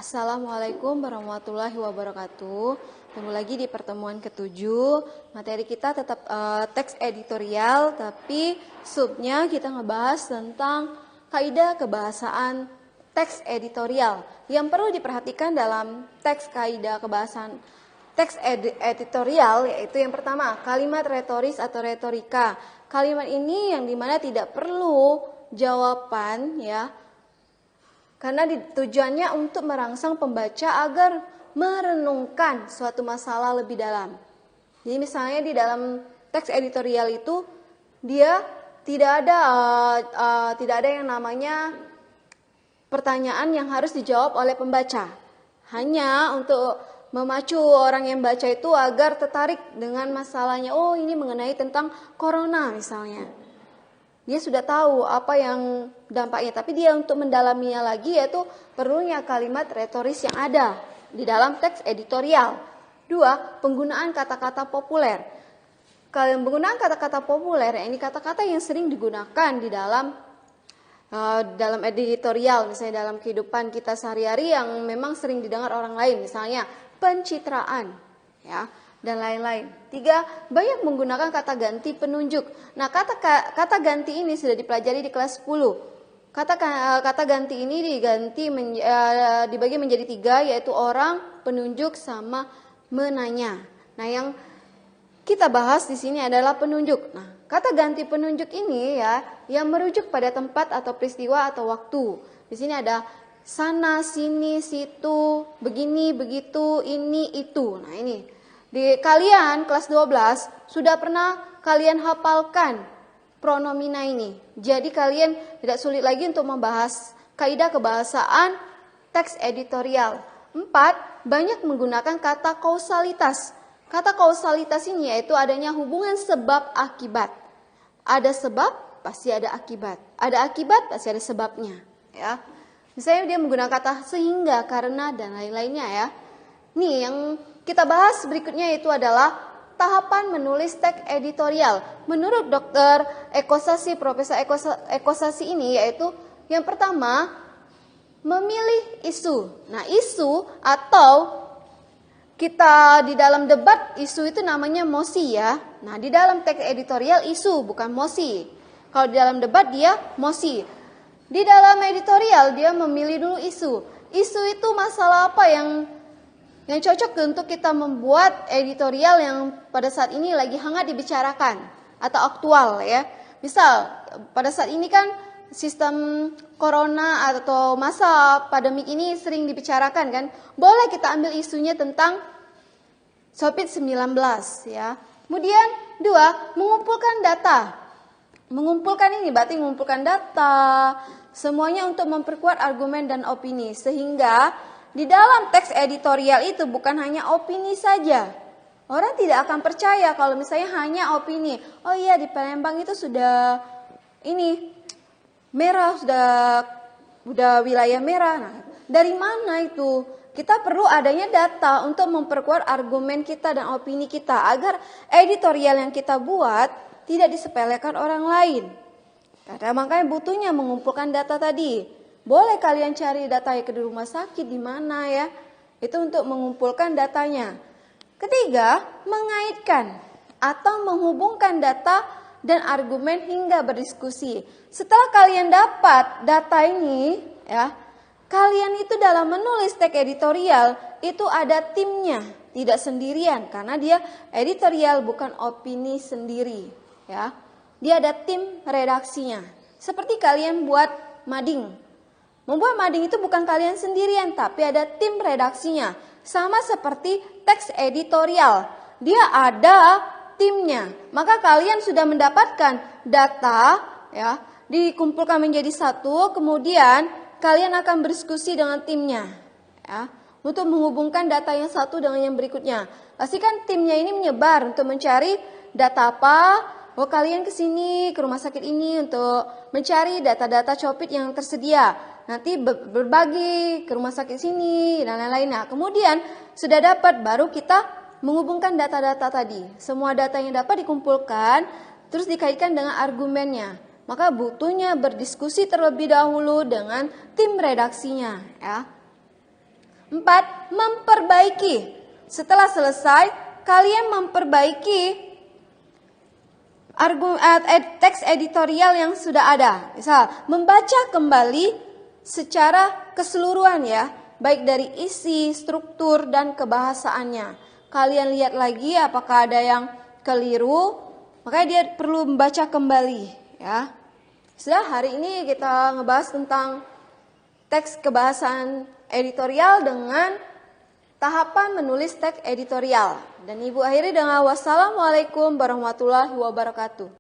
Assalamualaikum warahmatullahi wabarakatuh. Ketemu lagi di pertemuan ke-7. Materi kita tetap teks editorial, tapi subnya kita ngebahas tentang kaidah kebahasaan teks editorial. Yang perlu diperhatikan dalam teks kaidah kebahasaan teks editorial yaitu yang pertama, kalimat retoris atau retorika. Kalimat ini yang dimana tidak perlu jawaban ya. Karena tujuannya untuk merangsang pembaca agar merenungkan suatu masalah lebih dalam. Jadi misalnya di dalam teks editorial itu dia tidak ada yang namanya pertanyaan yang harus dijawab oleh pembaca. Hanya untuk memacu orang yang baca itu agar tertarik dengan masalahnya. Oh, ini mengenai tentang corona misalnya. Dia sudah tahu apa yang dampaknya, tapi dia untuk mendalaminya lagi yaitu perlunya kalimat retoris yang ada di dalam teks editorial. 2, penggunaan kata-kata populer. Kalau penggunaan kata-kata populer, ini kata-kata yang sering digunakan di dalam editorial, misalnya dalam kehidupan kita sehari-hari yang memang sering didengar orang lain, misalnya pencitraan, ya. Dan lain-lain. 3, banyak menggunakan kata ganti penunjuk. Nah, kata ganti ini sudah dipelajari di kelas 10. Kata ganti ini dibagi menjadi 3, yaitu orang, penunjuk, sama menanya. Nah, yang kita bahas di sini adalah penunjuk. Nah, kata ganti penunjuk ini ya, yang merujuk pada tempat atau peristiwa atau waktu. Di sini ada sana, sini, situ, begini, begitu, ini, itu. Nah, ini. Di kalian kelas 12 sudah pernah kalian hafalkan pronomina ini. Jadi kalian tidak sulit lagi untuk membahas kaidah kebahasaan teks editorial. 4, banyak menggunakan kata kausalitas. Kata kausalitas ini yaitu adanya hubungan sebab akibat. Ada sebab, pasti ada akibat. Ada akibat, pasti ada sebabnya, ya. Misalnya dia menggunakan kata sehingga, karena, dan lain-lainnya ya. Nih yang kita bahas berikutnya itu adalah tahapan menulis teks editorial. Menurut Dr. Ekosasi, Profesor Ekosasi ini yaitu yang pertama, memilih isu. Nah, isu atau kita di dalam debat isu itu namanya mosi ya. Nah, di dalam teks editorial isu bukan mosi. Kalau di dalam debat dia mosi. Di dalam editorial dia memilih dulu isu. Isu itu masalah apa yang cocok untuk kita membuat editorial yang pada saat ini lagi hangat dibicarakan atau aktual ya. Misal pada saat ini kan sistem corona atau masa pandemik ini sering dibicarakan kan. Boleh kita ambil isunya tentang COVID-19 ya. Kemudian 2, mengumpulkan data. Mengumpulkan ini berarti mengumpulkan data semuanya untuk memperkuat argumen dan opini sehingga di dalam teks editorial itu bukan hanya opini saja. Orang tidak akan percaya kalau misalnya hanya opini. Oh iya, di Palembang itu sudah ini merah, sudah wilayah merah. Nah, dari mana itu? Kita perlu adanya data untuk memperkuat argumen kita dan opini kita agar editorial yang kita buat tidak disepelekan orang lain. Karena makanya butuhnya mengumpulkan data tadi. Boleh kalian cari datanya ke rumah sakit di mana ya. Itu untuk mengumpulkan datanya. Ketiga, mengaitkan atau menghubungkan data dan argumen hingga berdiskusi. Setelah kalian dapat data ini ya, kalian itu dalam menulis teks editorial itu ada timnya, tidak sendirian karena dia editorial bukan opini sendiri ya. Dia ada tim redaksinya. Seperti kalian buat mading. Membuat mading itu bukan kalian sendirian, tapi ada tim redaksinya. Sama seperti teks editorial. Dia ada timnya. Maka kalian sudah mendapatkan data, ya, dikumpulkan menjadi satu, kemudian kalian akan berdiskusi dengan timnya. Ya, untuk menghubungkan data yang satu dengan yang berikutnya. Pastikan timnya ini menyebar untuk mencari data apa. Oh, kalian ke sini, ke rumah sakit ini untuk mencari data-data COVID yang tersedia. Nanti berbagi ke rumah sakit sini dan lain-lain. Nah, kemudian sudah dapat baru kita menghubungkan data-data tadi. Semua data yang dapat dikumpulkan terus dikaitkan dengan argumennya. Maka butuhnya berdiskusi terlebih dahulu dengan tim redaksinya ya. 4. Memperbaiki. Setelah selesai, kalian memperbaiki teks editorial yang sudah ada. Misal, membaca kembali secara keseluruhan ya, baik dari isi, struktur, dan kebahasaannya. Kalian lihat lagi apakah ada yang keliru, makanya dia perlu membaca kembali ya. Sudah, hari ini kita ngebahas tentang teks kebahasaan editorial dengan tahapan menulis teks editorial. Dan Ibu akhiri dengan wassalamualaikum warahmatullahi wabarakatuh.